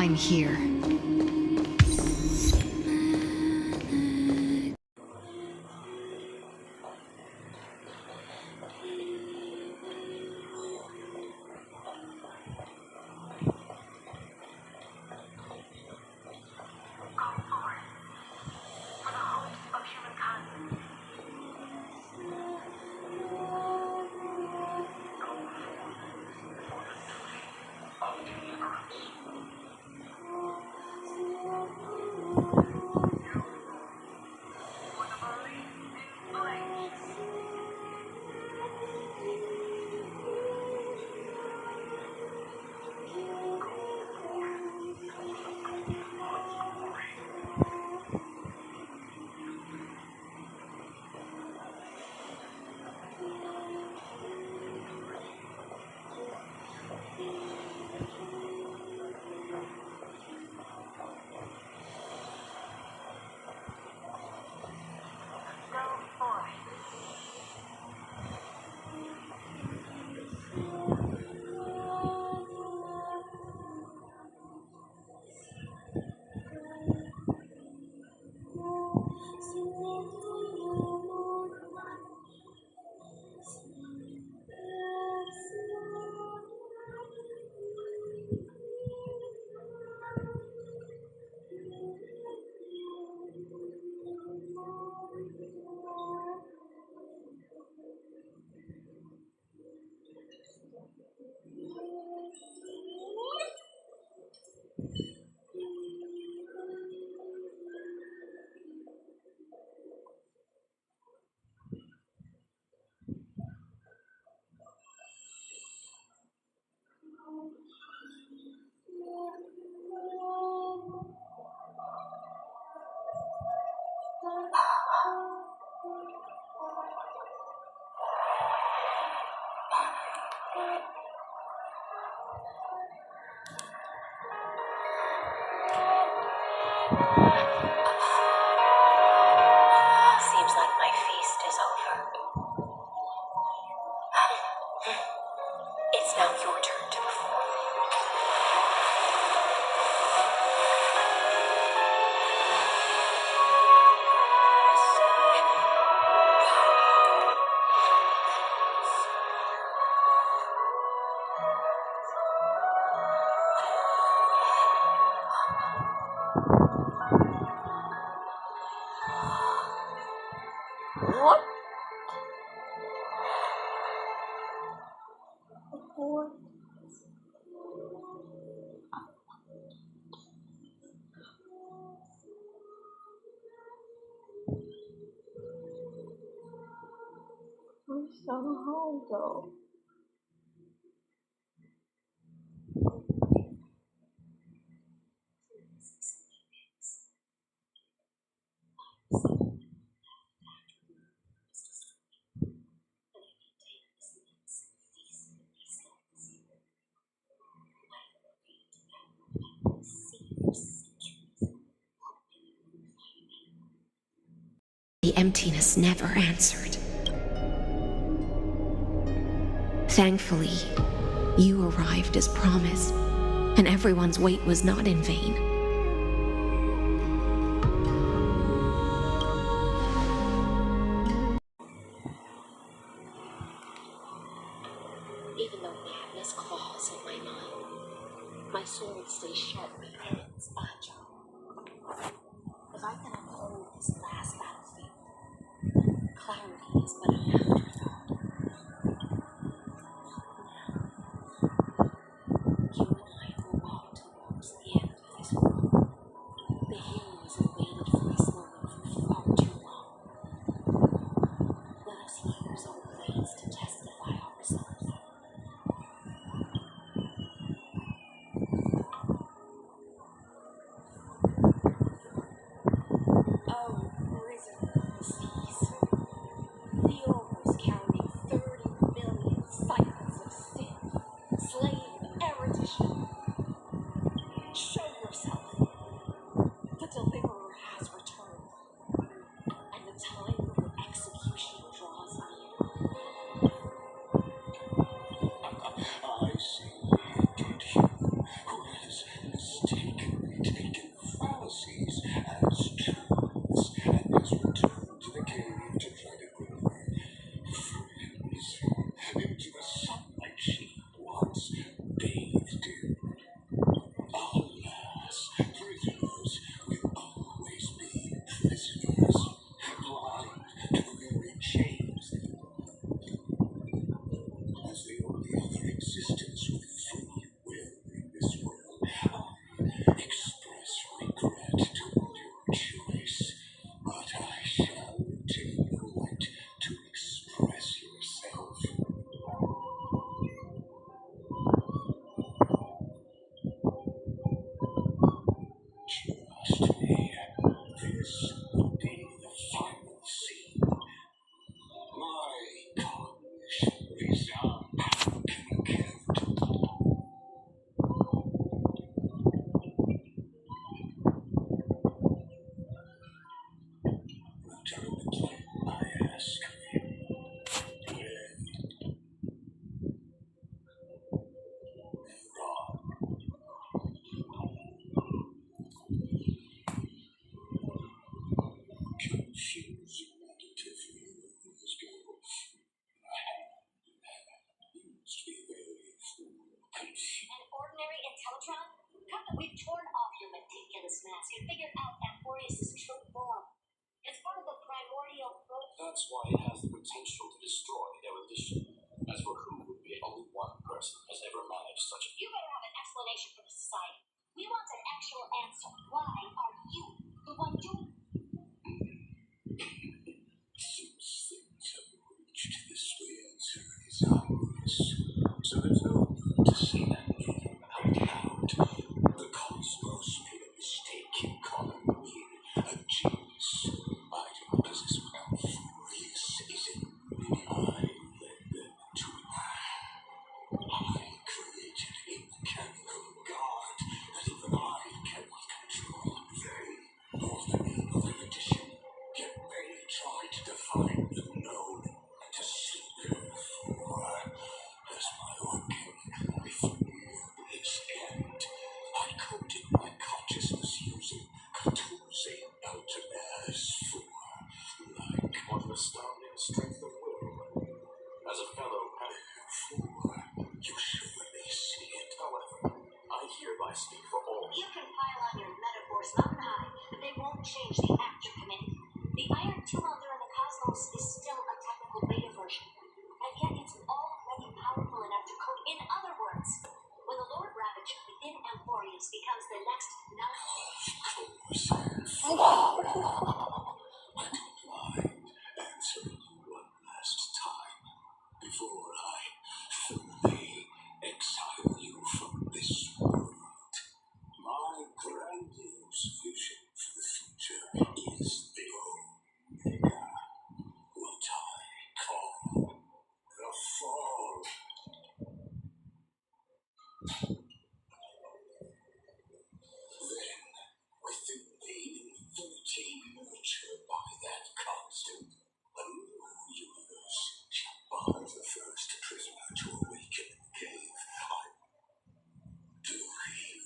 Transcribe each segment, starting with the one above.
I'm here. Seems like my feast is over. It's now your turn to perform. What? I'm so hungry. The emptiness never answered. Thankfully, you arrived as promised, and everyone's wait was not in vain. Even though madness claws in my mind, my sword stays sharp and its agile. If I can uphold this last battlefield, clarity is but an afterthought. You and I will walk towards the end of this world. The heroes have waited for this moment for far too long. Let us use our blades to testify our results. Ordinary Intellitron? We've torn off your meticulous mask and figured out Amphorius' true form. It's part of the primordial growth. That's why it has the potential to destroy erudition. As for who would be, only one person has ever managed such a... You better have an explanation for the society. We want an actual answer. Why are you the one doing it? Since things have reached this way, answer is obvious. So there's no need to say that name out loud. The cosmos made a mistake in calling me a genius. I don't possess what Amphorius isn't. I led them to it. I created a mechanical god that even I cannot control. They bore the name of erudition, yet they tried to define the known and to see therefore as my organic life its end. I coded my consciousness using Catuzzi Algebras for like What an astounding strength of will. As a fellow you surely see it. however, I hereby speak for all. You can pile on your metaphors mountain high, but they won't change the act you're committing. The Iron Tomb out there in the cosmos is still a technical beta version, and yet it's already powerful enough to code. In other words, when the Lord Ravager within Amphorius becomes the next I don't mind answering you one last time before I fully exile you from this world. My grandiose vision for the future is the Omega, what I call the Fall. Then, within the infinity nurtured by that constant, a new universe shall bar the first prisoner to awaken in the cave. Do you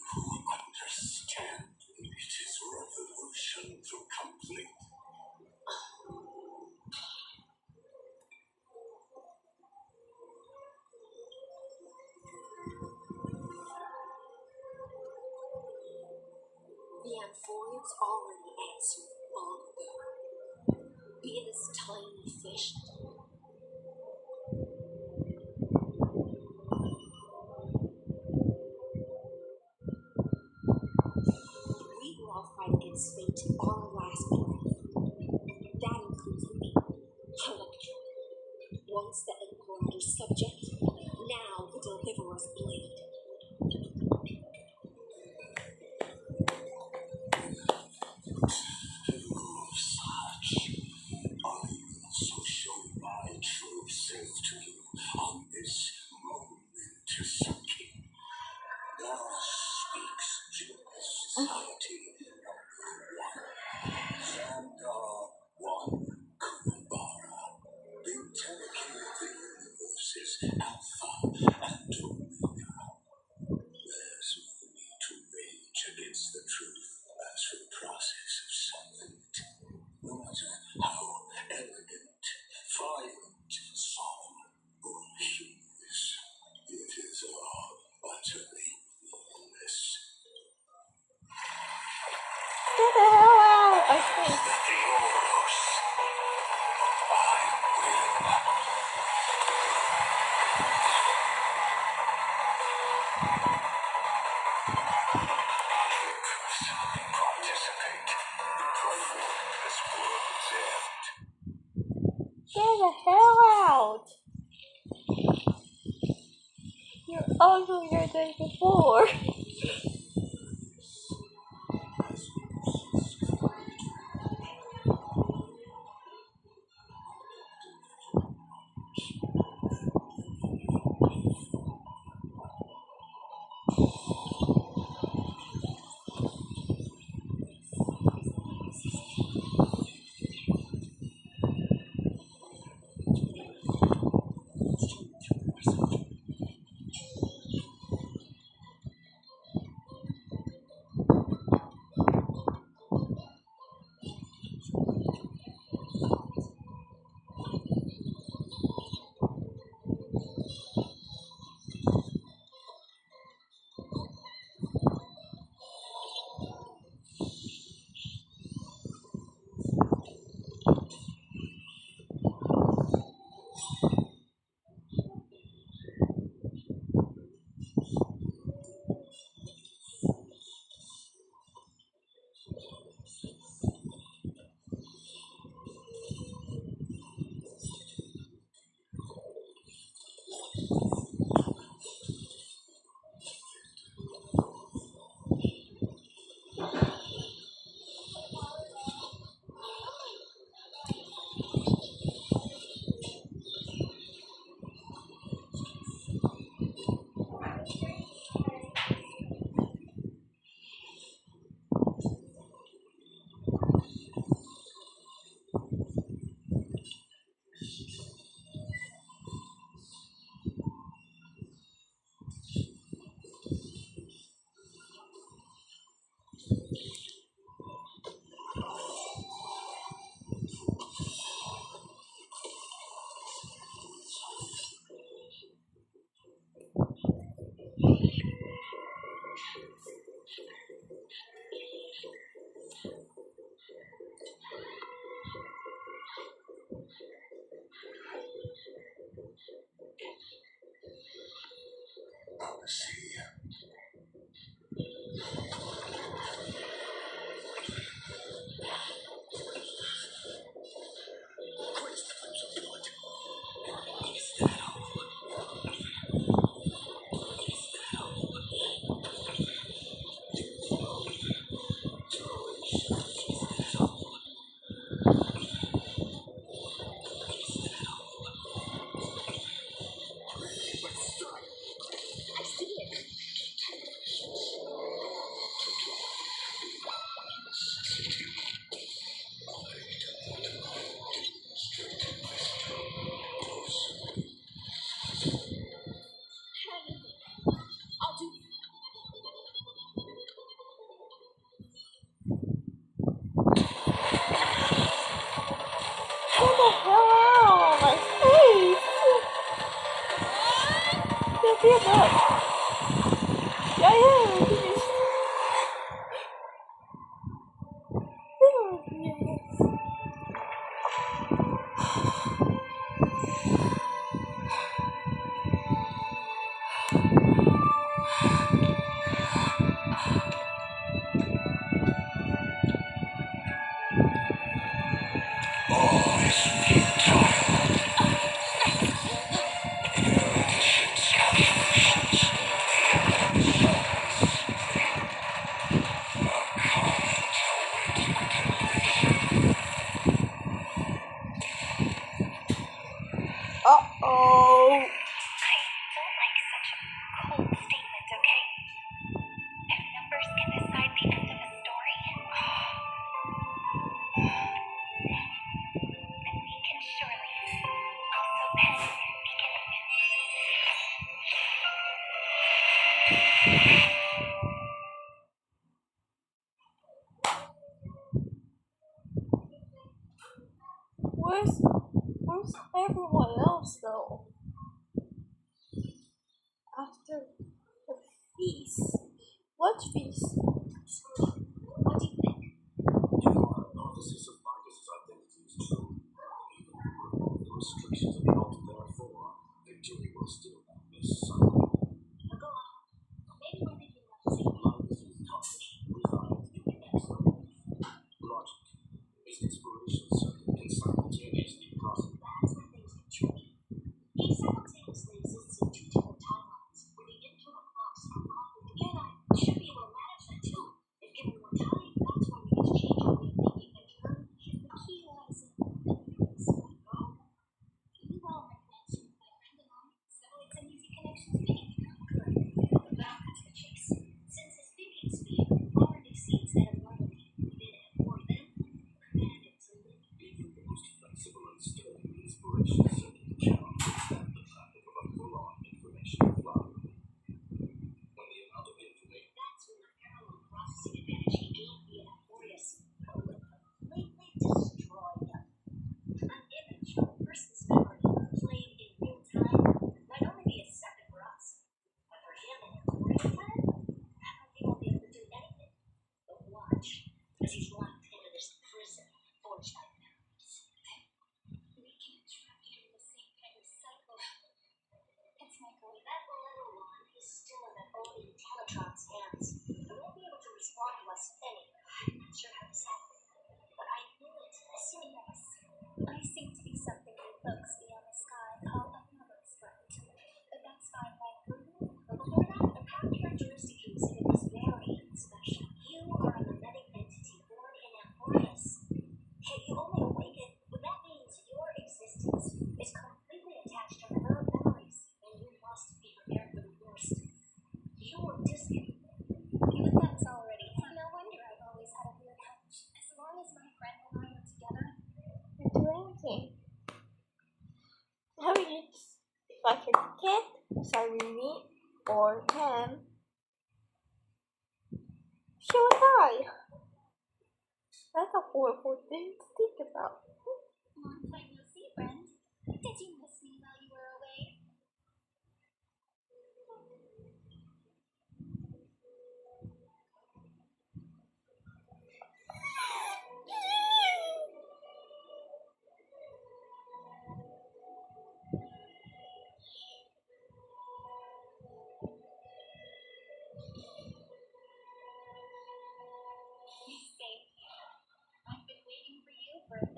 understand? It is revolution to complete. The Amphorians already answered long ago. Be this tiny fish. We will all fight against fate to our last breath. That includes me, Electron. Once the Imperator's subject, now the Deliverer's blade. Such, I will also show my true self to you on this momentous king. Thus speaks Judas Society No. 1. Xandar 1 Kubara. The intelligent of the universe is Alpha and Omega. There's no need to rage against the truth as for the process of silent. No matter how elegant, violent, solemn, or humorous, it is all utterly meaningless. Get the hell out, I think. Yours. I will. Participate. Perform this world's end. Get the hell out. You're uglier than before. see a book. Yeah, yes. Oh, yes. Oh, it's futile. Conditions, calculations, Uh-oh. I don't like such a cold statement, okay? If numbers can decide the end of a story, then we can surely also pen beginning. Where's everyone else though? After the feast. What feast? What do you think? You know, our hypothesis of Marcus's identity is true. Even if we remove the restrictions of the altar, therefore, victory will still not miss cycle. Go on. Maybe we're making enough sense. Marcus's knowledge resides in the excellent logic. His inspiration circuit can simultaneously process. That's where things get tricky. He simultaneously exists in two different timelines, where the internal clocks are wrong together. Should be able to manage that too. If given more time, that's when we get to change our way of thinking and learn. The key lies in this. Go. You all have answered my friend and I, so it's an easy connection to make. Good. Now cut to the chase. Since his thinking speed already exceeds that of normal people, did it for them, command it to live. Even the most flexible and sturdy inspiration circuit cannot withstand the traffic of a full-on information flood. When the amount of information That's when the parallel processing advantage he gained via Euphorius will completely destroy him. An image of a person's memory played in real time might only be a second for us. But for him in real time, he won't be able to do anything but watch as he's locked into this prison forged by memories. We can't trap him in the same kind of cycle. It's my goal. That little one is still in that old Teletron's hands. It won't be able to respond to us anyway. I'm not sure how this happened, but I knew it as soon as. I seem to be something you folks beyond the sky call a number sprite. But that's fine by before that, the power characteristic you exhibit is very special. You are a mimetic entity born in Amphorius. If you only awaken, that means your existence is completely attached to her memories, and you must be prepared for the worst. You will disconnect. But that's already. No wonder I've always had a weird hunch. As long as my friend and I are together, I'm doing anything. How do you if I can get Sarimi or him, she will die. That's a horrible thing to think about. Long time no see, friend. Did you miss me while you were away? Same here. I've been waiting for you for 1,000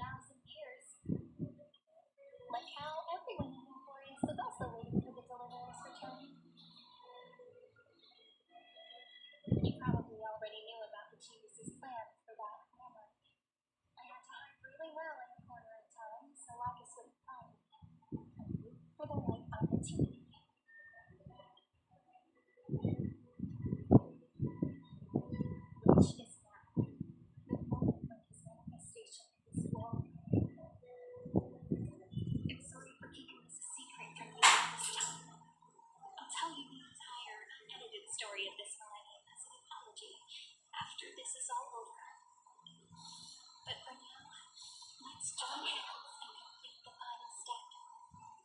years. Like how everyone in Emporius was also waiting for the Deliverer's return. You probably already knew about the Genius's plans for that hammer. I had to hide really well in a corner of town so Locus wouldn't find me. For the right opportunity. Which is now the moment when his manifestation is born. I'm sorry for keeping this a secret from you at this time. I'll tell you the entire unedited story of this millennium as an apology after this is all over. But for now, let's join hands and complete the final step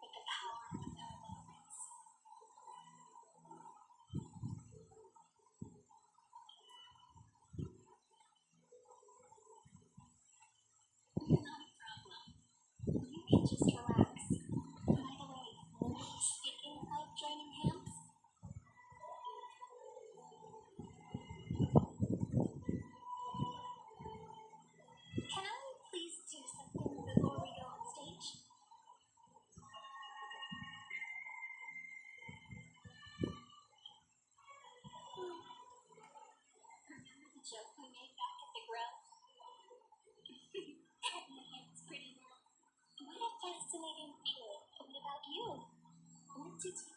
with the power of the elements. just relax. By the way, speaking of joining hands, can I please do something before we go on stage? Remember the joke we made back at the Grove? It's pretty now. What a fascinating feeling. What about you? What did you...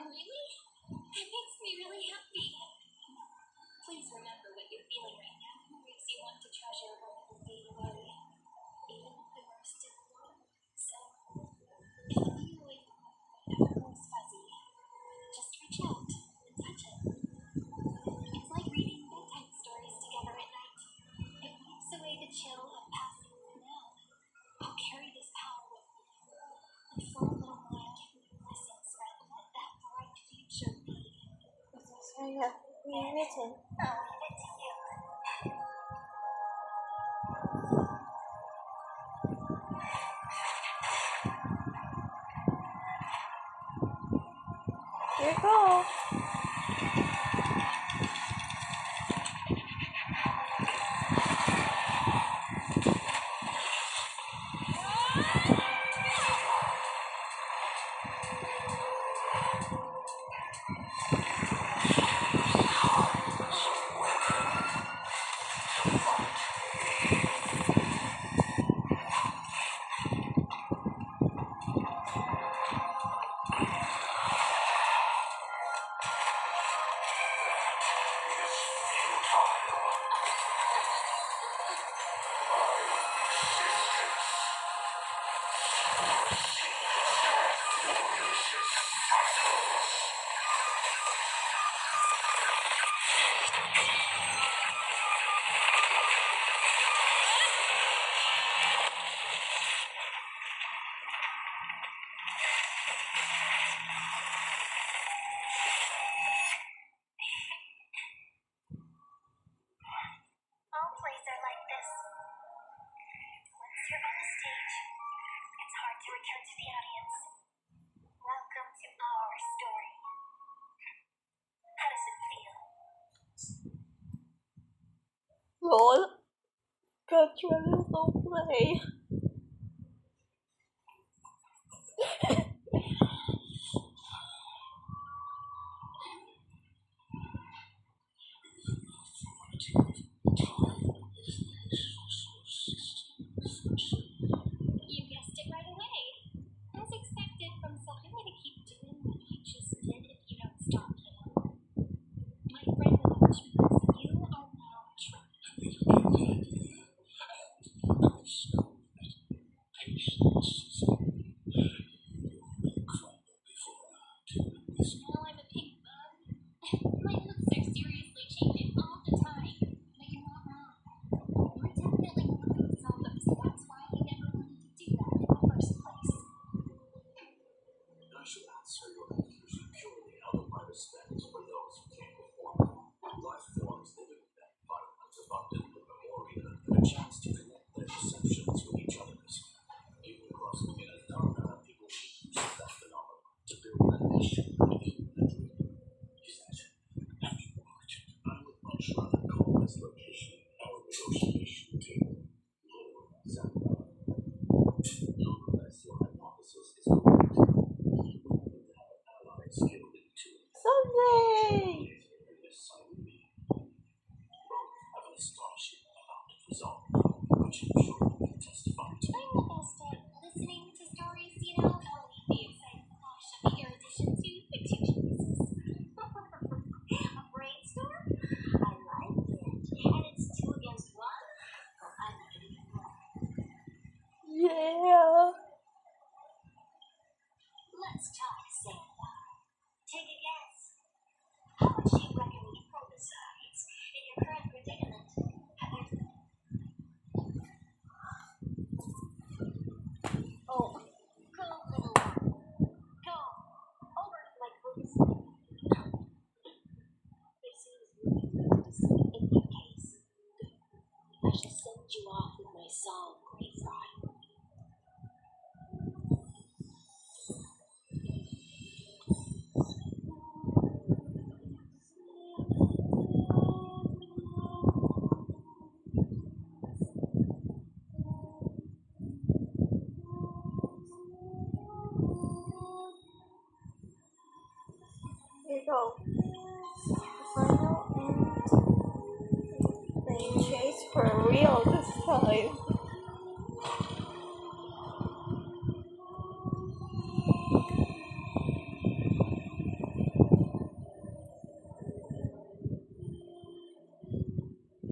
Really? That makes me really happy. Please remember what you're feeling right now. It makes you want to treasure what will fade away. Even the worst is gone. So, if the feeling ever grows fuzzy, just reach out and touch it. It's like reading bedtime stories together at night. It wipes away the chill of past now. I'll carry this power with me. And for a little while, give me blessings around what that bright future be. So yeah, rewritten. I'll leave it to you. Here you go. All plays are like this. Once you're on the stage, it's hard to return to the audience. Welcome to our story. How does it feel? Lol. Cultural role play. You guessed it right away. As expected from someone to keep doing what you just did if you don't stop, you know. My friend will watch because you are now trapped. Now I'm a pink bug. My looks are seriously changing all the time. But you're not wrong. You're definitely more like Zelda, so that's why I never wanted to do that in the first place. I should answer your confusion purely out of my respect for those who came before me. Life forms living in that environment abundant with memoria and a chance to connect their perceptions with each other's. Even across the phenomena, people use that phenomenon to build a nation and even a dream. Yet, have you walked? I would much rather call this location our negotiation table. Lord Zelda. Nonetheless, your hypothesis is correct. We will have allies skilled in tools. Someday. In this Cyrene. Both have an astonishing amount of resolve, which I'm sure you can testify to. I'm the best at listening to stories, you know. I'll leave the exciting flash of your addition to fictitious pieces. A brainstorm? I like it. And it's 2 against 1? Well, I like it even more. Yeah. Let's talk Santa. Take a guess. How much do you reckon we can grow besides in your current predicament? Oh, go little one. Go. Over like boots. This is in your case. I shall send you off with my song, Grey Fry. go. The final and they chase for real this time.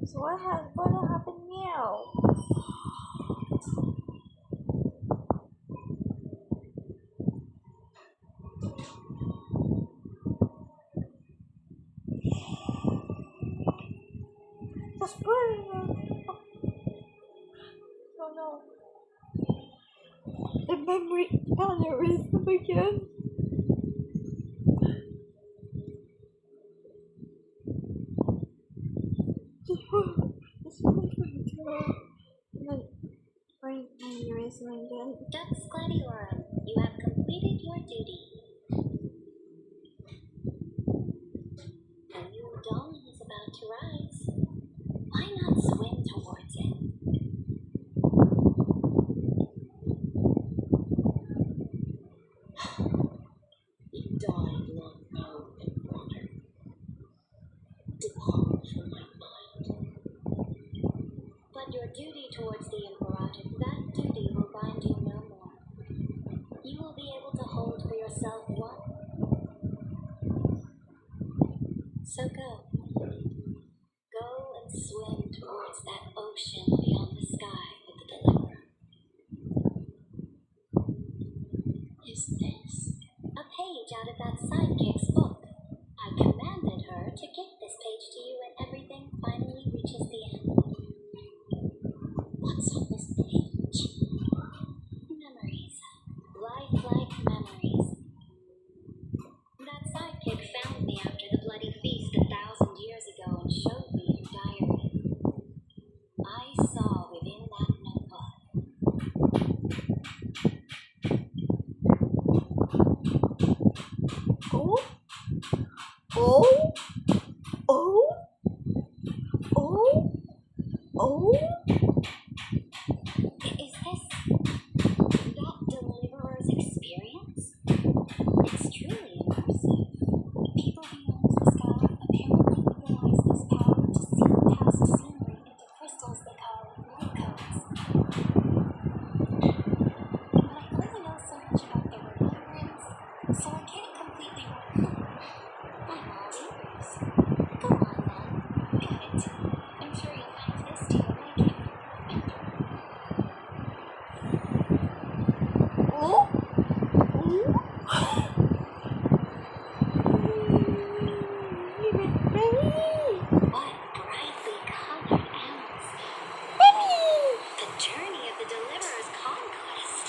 So what's gonna happen now? Just put it in. Oh no. The memory aneurysm again. Just put it in. Brain aneurysm again. Ducks Gladiorum, you have completed your duty. A new dawn is about to rise. Why not swim towards it? He died long ago in water. Depart from my mind. But your duty towards the Imperator, that duty will bind you no more. You will be able to hold for yourself one. So go. Go and swim towards that ocean beyond the sky with the Deliverer. Is this? A page out of that sidekick's book. I commanded her to get this page to you when everything finally reaches the end. What's on this page? Memories. Lifelike memories. That sidekick found me after the bloody feast 1,000 years ago and showed me her diary. I saw within that notebook. Oh? Oh? Oh? Oh? Is this that Deliverer's experience? It's truly immersive. People beyond the sky apparently utilize this power to see past scenery into crystals they call light codes. But I only know so much about the remembrance, so I can't completely I'm all ears. Go on then. Get it. I'm sure you'll find this to your liking. Oh? What brightly colored animals. The journey of the Deliverer's conquest.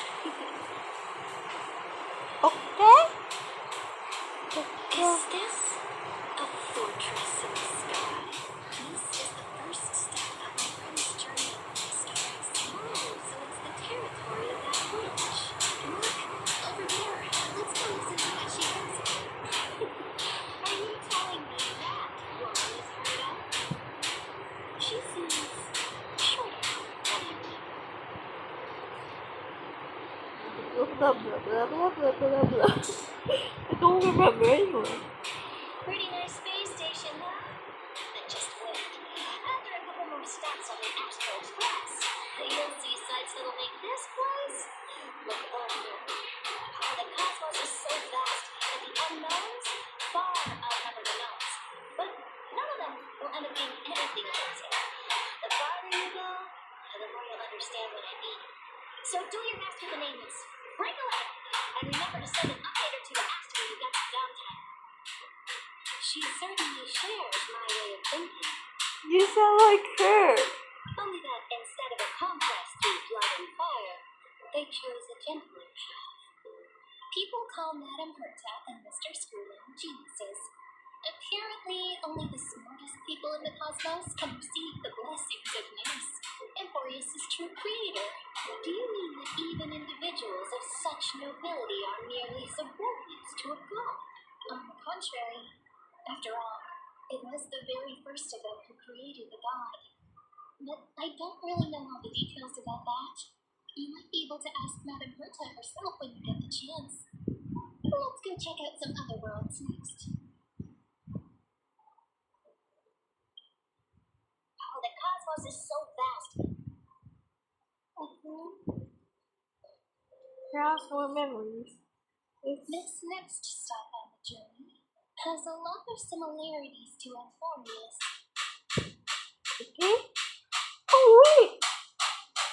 Okay? Is this a fortress in the sky? This is the first step of my friend's journey of discovery. Oh, so it's the territory of that witch. Look, over there. Let's go listen to what she has to say. Are you telling me that woman is heard of? She seems shorter than I remember. Blah blah blah blah blah blah blah. I don't remember anyway. Pretty nice space station, huh? But just wait. After a couple more stops on the Astro Express, you'll see sights that'll make this place look ordinary. The cosmos is so vast that the unknowns far outnumber the knowns. But none of them will end up being anything like it. The farther you go, the more you'll understand what I mean. So do your best with the names. Right away. And remember to send an update or two to Astro when you got some downtime. She certainly shares my way of thinking. You sound like her. Only that instead of a conquest through blood and fire, they chose a gentler path. People call Madame Herta and Mr. Schoolin geniuses. Apparently, only the smartest people in the cosmos can receive the blessings of Nous, Emporius' true creator. Do you mean that even individuals of such nobility are merely subordinates to a god? On the contrary, after all, it was the very first of them who created the god. But I don't really know all the details about that. You might be able to ask Madame Herta herself when you get the chance. Let's go check out some other worlds next. cosmos is so vast. Perhaps more memories. This next stop on the journey has a lot of similarities to Euphorius. Okay. Oh wait!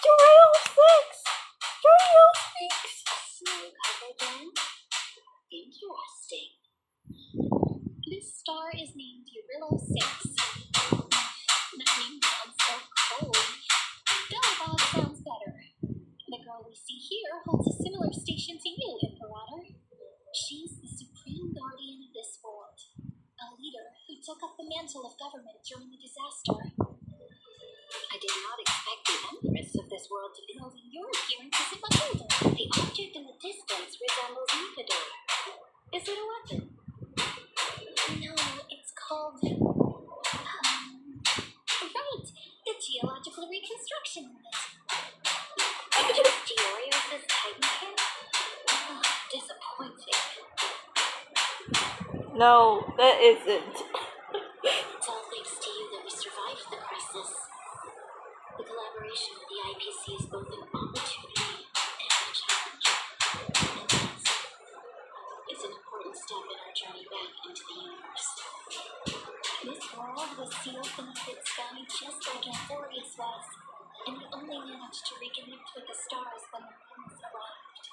Journal 6! Journal 6! Snow covered then? Interesting. This star is named Eurylo 6. That name sounds so cold. Belobog sounds better. The girl we see here holds a similar station to you, Imperator. She's the supreme guardian of this world, a leader who took up the mantle of government during the disaster. I did not expect the Empress of this world to be holding your appearance as a beholder. The object in the distance resembles Nikador. Is it a weapon? No, it's called... right, the geological reconstruction unit. Georios' Titan camp? Oh, disappointing. No, that isn't. It's all thanks to you that we survived the crisis. The collaboration with the IPC is both an opportunity and a challenge. And yes, it's an important step in our journey back into the universe. This world was sealed beneath its sky just like Euphorius was, and we only managed to reconnect with the stars when the winds arrived.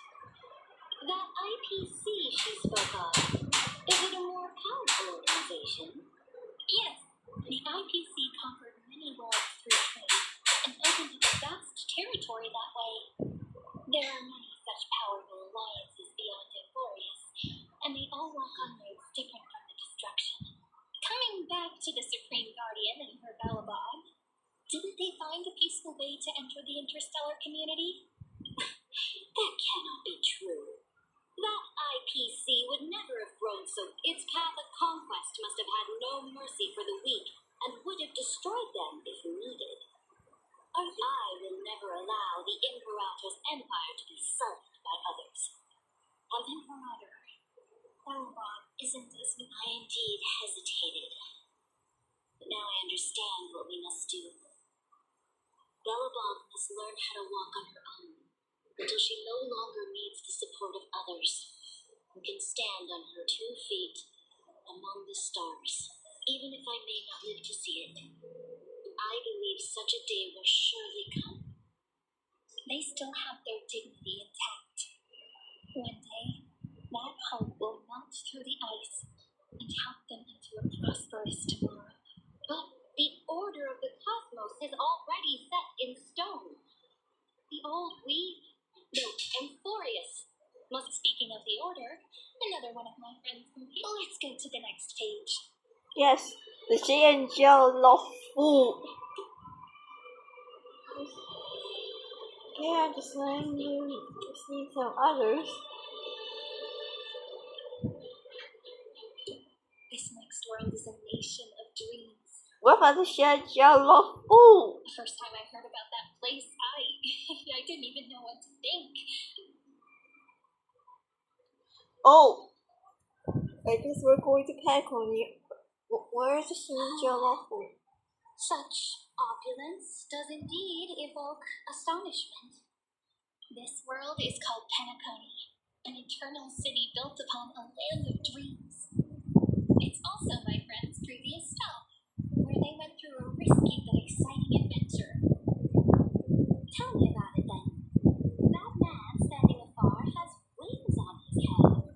That IPC she spoke of, is it a more powerful organization? Yes, the IPC conquered many worlds through trade and opened up a vast territory that way. There are many such powerful alliances beyond Euphorius, and they all walk on roads different from the destruction. Coming back to the Supreme Guardian and her Belobog, didn't they find a peaceful way to enter the interstellar community? That cannot be true. That IPC would never have grown so. Its path of conquest must have had no mercy for the weak and would have destroyed them if needed. I will never allow the Imperator's empire to be sullied by others. An Imperator, Belobog isn't as I indeed hesitated. But now I understand what we must do. Belobog must learn how to walk on her own until she no longer needs the support of others who can stand on her 2 feet among the stars. Even if I may not live to see it, I believe such a day will surely come. They still have their dignity intact. One day, that hope will melt through the ice and help them into a prosperous tomorrow. But the order of the cosmos is already set in stone. The old Euphorius. Speaking of the order, another one of my friends from here. Let's go to the next page. Yes, the GNGL Lawful. Yeah, just letting you see some others. This next world is a nation of dreams. What about the GNGL Lawful? The first time I heard about that place, I didn't even know what to think. Oh, I guess we're going to panic on you. Where is the GNGL Lawful? Such opulence does indeed evoke astonishment. This world is called Penacony, an eternal city built upon a land of dreams. It's also my friend's previous stop, where they went through a risky but exciting adventure. Tell me about it then. That man standing afar has wings on his head.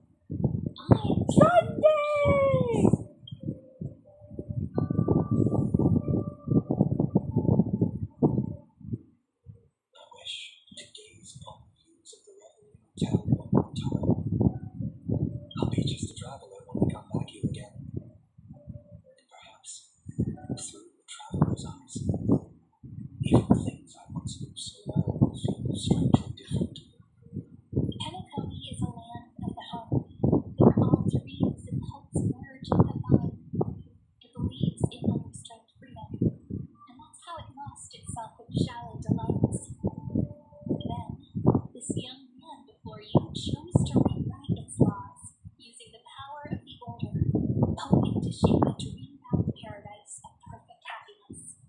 Sunday! I wish to gaze upon the views of the Revenue Hotel one more time. I'll be just a traveler when I come back here again. And perhaps, through the traveler's eyes, even the things I once knew so well will feel strangely different. Penacony is a land of the home, where all dreams and hopes merge and combine. It believes in unrestrained freedom, and that's how it lost itself with shallow delights. Then, this young man before you chose to rewrite its laws, using the power of the order, hoping to shape a dream-bound paradise of perfect happiness.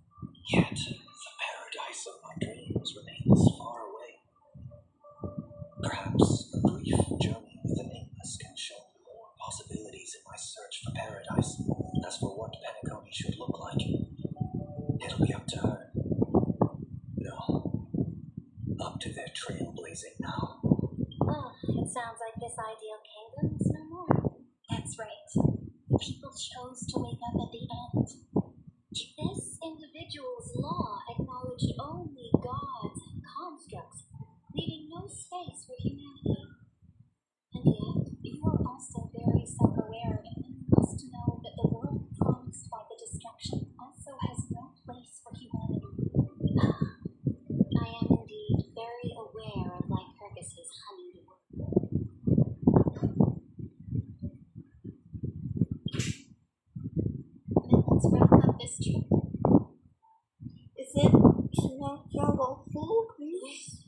Yet, Perhaps a brief journey with the nameless can show me more possibilities in my search for paradise. As for what Penacony should look like, it'll be up to her. No, up to their trailblazing now. Oh, it sounds like this ideal kingdom is no more. That's right. People chose to wake up at the end. This individual's law acknowledged only gods and constructs, leaving no space for humanity. And yet, you are also very self-aware, and you must know that the world promised by the destruction also has no place for humanity. I am indeed very aware of Lycurgus's honeyed work. Then let's wrap up this trip. Is it Snow Jungle Food, please?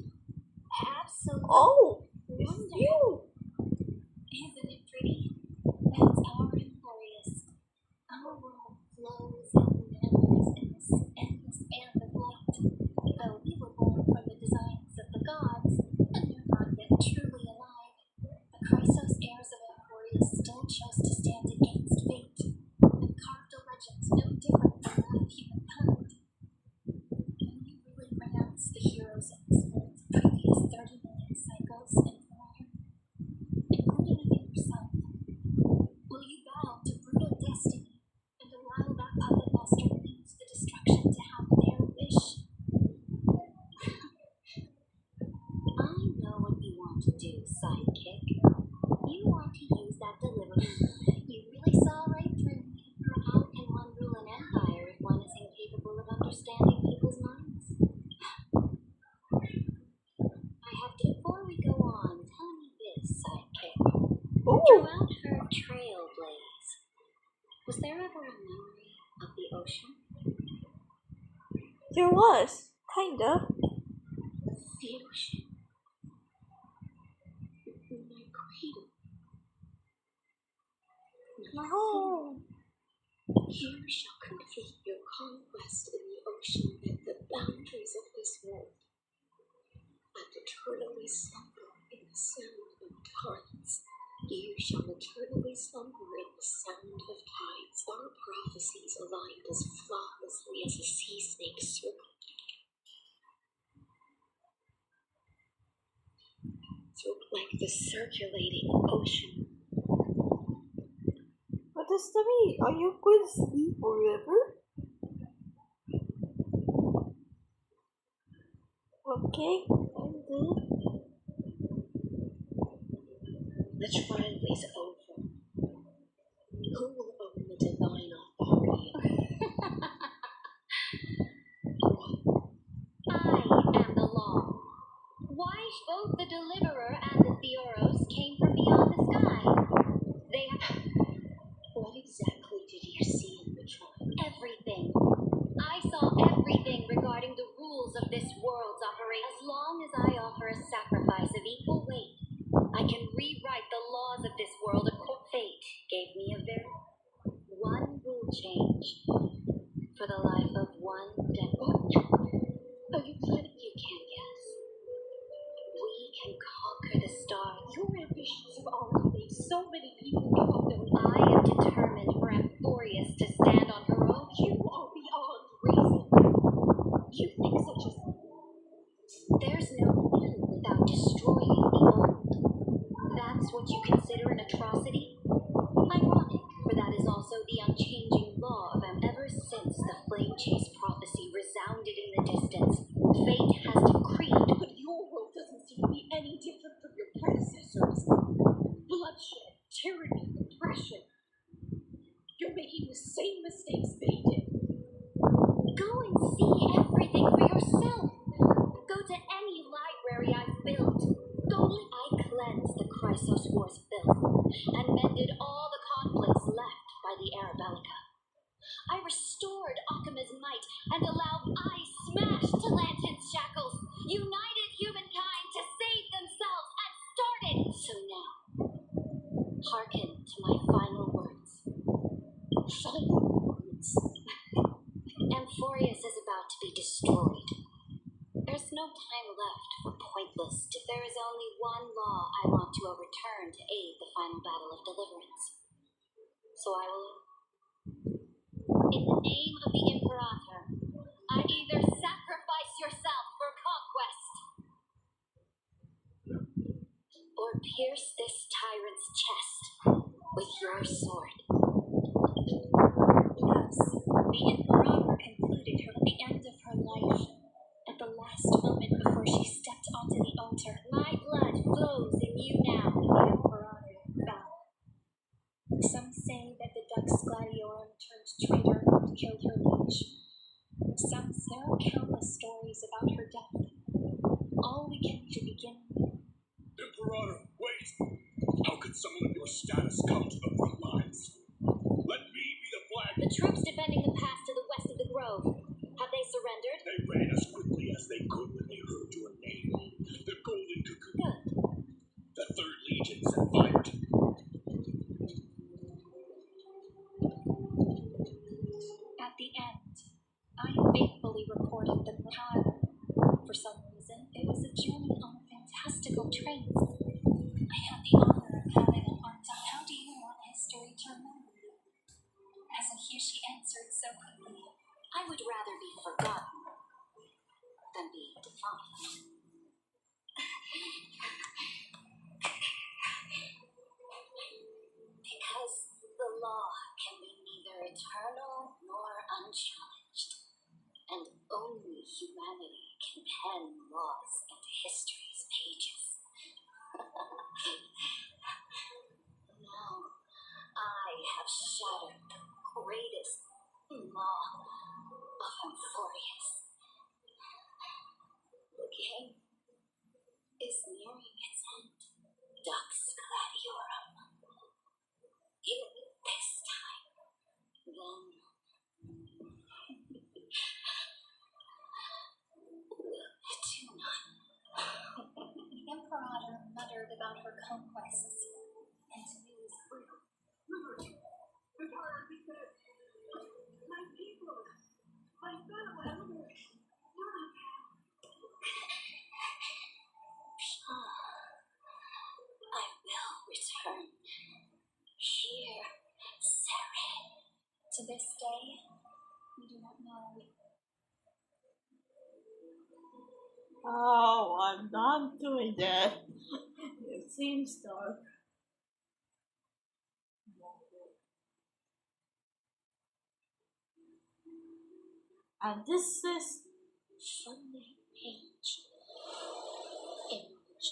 Absolutely. Oh, it's Wonderful. you. Isn't it pretty? That's our Emporius. Our world flows and meanders in this endless band of light. Though we were born from the designs of the gods, and are not yet truly alive, the Chrysos heirs of Emporius still chose to stand against fate, and carved a legend no different from that of humankind. Can you really renounce the heroes of this world's previous 30 million cycles and more, including even yourself? Will you bow to brutal destiny and allow that puppet master beneath the destruction to have their wish? I know what you want to do, sidekick. You want to use that delivery. You really saw right through me. How can one rule an empire if one is incapable of understanding people's minds? Before we go on, tell me this, sidekick. Oh, Throughout her trailblaze, was there ever a memory of the ocean? there was, kinda. The ocean. My cradle. My home. You shall complete your conquest in the ocean at the boundaries of this world, and eternally slumber in the sound of tides. You shall eternally slumber in the sound of tides. Our prophecies aligned as flawlessly as a sea snake circle. So like the circulating ocean. What does that mean? Are you going to sleep forever? Okay, I'm good. The trial is over. Who will own the divine authority? I am the law. Why both the deliverer and the Theoros came from beyond the sky? They have What exactly did you see in the trial? everything. I saw everything regarding the rules of this world's operation. As long as I offer a sacrifice of equal weight, I can rewrite the laws of this world. Fate gave me a very one rule change for the life of one dead boy. Are you planning? You can guess. We can conquer the stars. Your ambitions have already made so many people give up their lives. I am determined for Emporius to stand on her own. You are beyond reason. You think such as There's no new without destroying the old. That's what you consider an atrocity? Ironic, for that is also the unchanging law of ever since the flame chase prophecy resounded in the distance. Fate has decreed. but your world doesn't seem to be any different from your predecessors. Bloodshed, tyranny, oppression. You're making the same mistakes they did. Go and see everything for yourself. Go to any library I've built. I cleansed the Chrysos War's filth and mended all the conflicts left by the Arabellica. I restored Akima's might and I smashed Talantin's shackles, united humankind to save themselves, and started. So now, hearken to my final words. Final words. Emporius is about to be destroyed. There's no time left for pointless. There is only one law I want to overturn to aid the final battle of deliverance. So I will, in the name of the Imperator, I either sacrifice yourself for conquest, or pierce this tyrant's chest with your sword. Thus, the Imperator concluded her at the end of her life, at the last moment before she stepped onto the altar. My blood flows in you now. The Imperator fell. Some say that the Dux Gladiorum turned traitor and killed her liege. There are countless stories about her death. All we can to begin with. Imperator, wait! How could someone of your status come to the front lines? Let me be the flag. The troops defending the pass to the west of the grove, have they surrendered? They ran as quickly as they could when they heard your name. The Golden Cocoon. Good. The 3rd Legion set fire to At the end, I faithfully reported the battle. For some reason, it was a journey on a fantastical train. I had the honor of having it marked down. How do you want history to remember you? As I hear she answered so quickly. I would rather be forgotten than be defined. Because the law can be neither eternal nor unchallenged, and only humanity can pen laws into history's pages. Now, I have shattered the greatest law of Amphorius. The game is nearing its end. Dux Gladiorum. If this time, then Tuna. The Imperator muttered about her conquests, and news grew. My people, my fellow elders, I will return. Here, Seren. To this day, we do not know. Oh, I'm not doing that. It seems dark. And this is Sunday page. Image.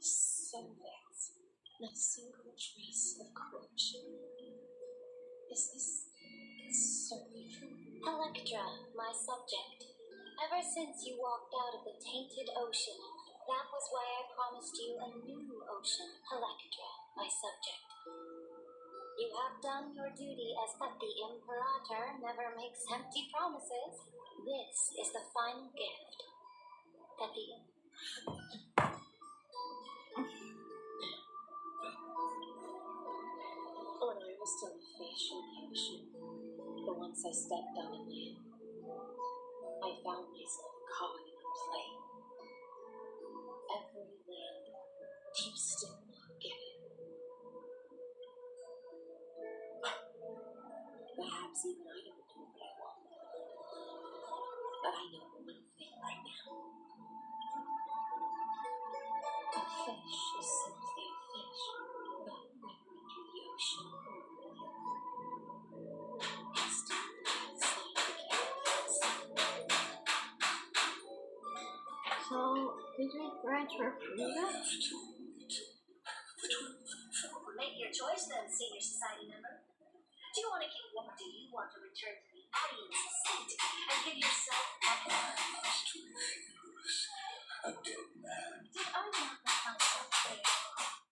Cervix. Not a single trace of corruption. Is this certainly true? Electra, my subject. Ever since you walked out of the tainted ocean, that was why I promised you a new ocean. Electra, my subject. You have done your duty but the Imperator never makes empty promises. This is the final gift that the When I was still a fish in the ocean, but once I stepped out on land, I found myself caught in a play. Every land, do you still not get it? Perhaps even I don't know what I want. But I know one thing right now. A fish is simply a fish, not wandering through the ocean. It's still outside the canvas. so. Did we grant her freedom? Make your choice then, senior society member. Do you want to keep or do you want to return to the audience seat and give yourself up? a dead man. Did I not become so clear?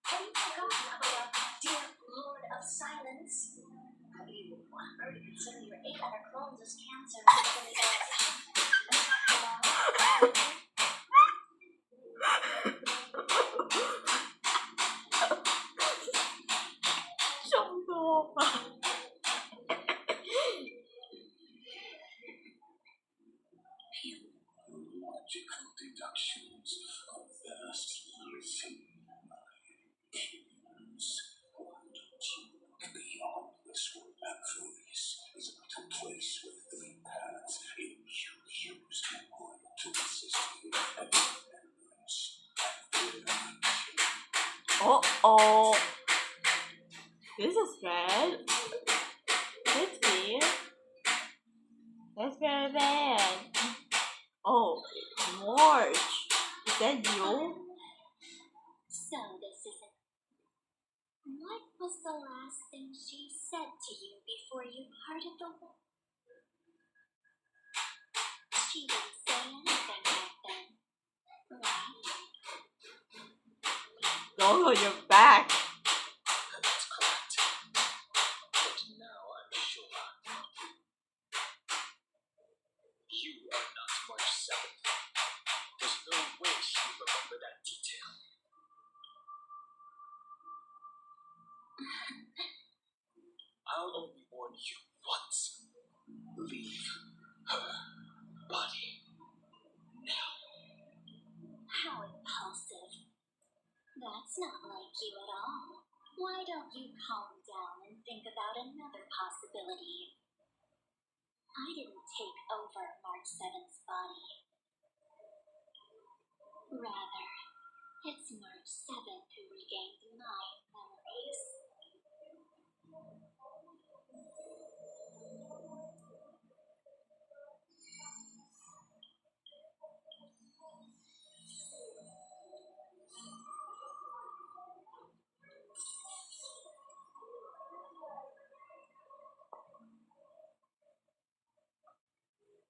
Have you forgotten about dear Lord of Silence? Have you heard to consider your 8 other clones as cancer and deductions of vast life in my humans. Why don't you look beyond this world? Amphoris is not a place with three paths. You use oil to assist you and remembrance. Oh, this is bad. That's weird. That's very bad. Oh, Marge, is that you? So this is it. What was the last thing she said to you before you parted the water? She didn't say anything back then, right? Don't on your back. That's correct. But now I'm sure. You are not March 7th. There's no way she would remember that detail. I'll only warn you once. Leave her body now. How impulsive. That's not like you at all. Why don't you calm down and think about another possibility? I didn't take over March 7th's body. Rather, it's March 7th who regained my memories.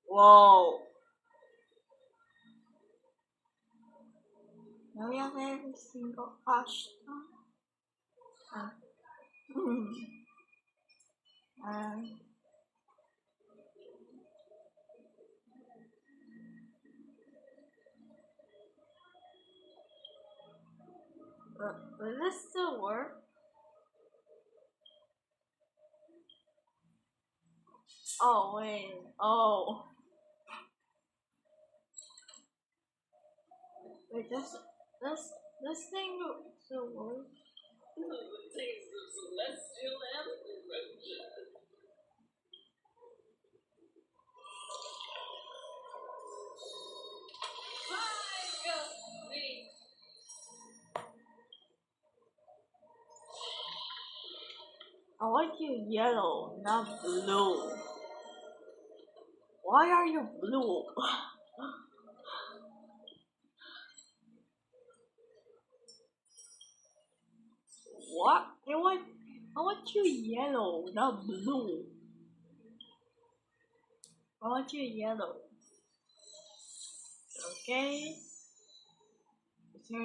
Whoa. Now we have every single question. Will this still work? Oh wait. Oh. Wait, this thing still works? The taste of celestial ambrosia. I want you yellow, not blue. Why are you blue? What? I want you yellow, not blue. I want you yellow. Okay? So,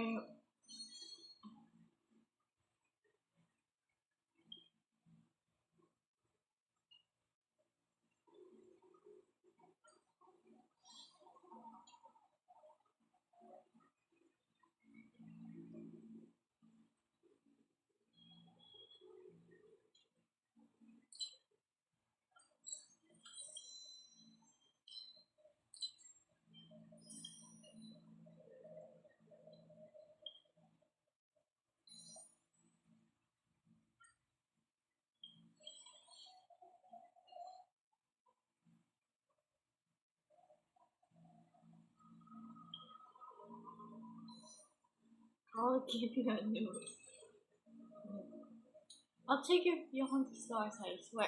I'll give you a new. I'll take you beyond the stars, I swear.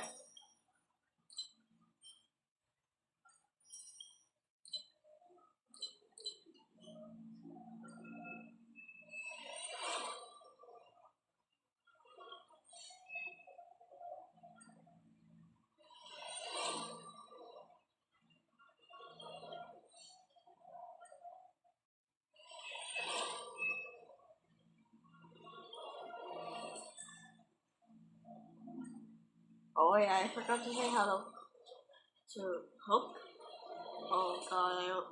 Oh yeah, I forgot to say hello to Hook. Oh god,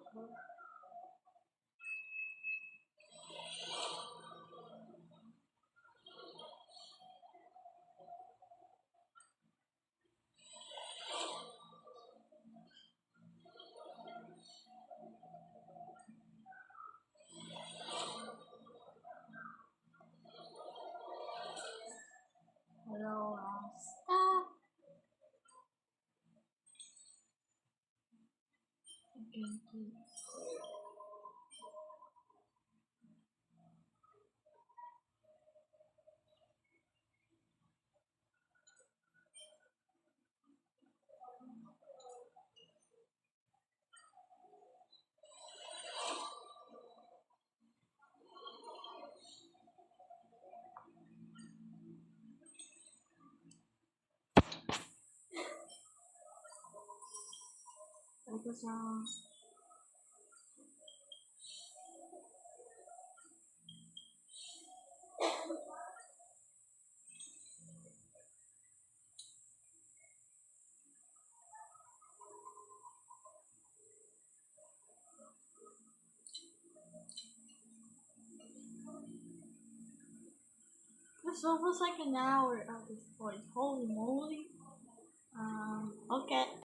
because it's almost like an hour at this point. Holy moly. Okay.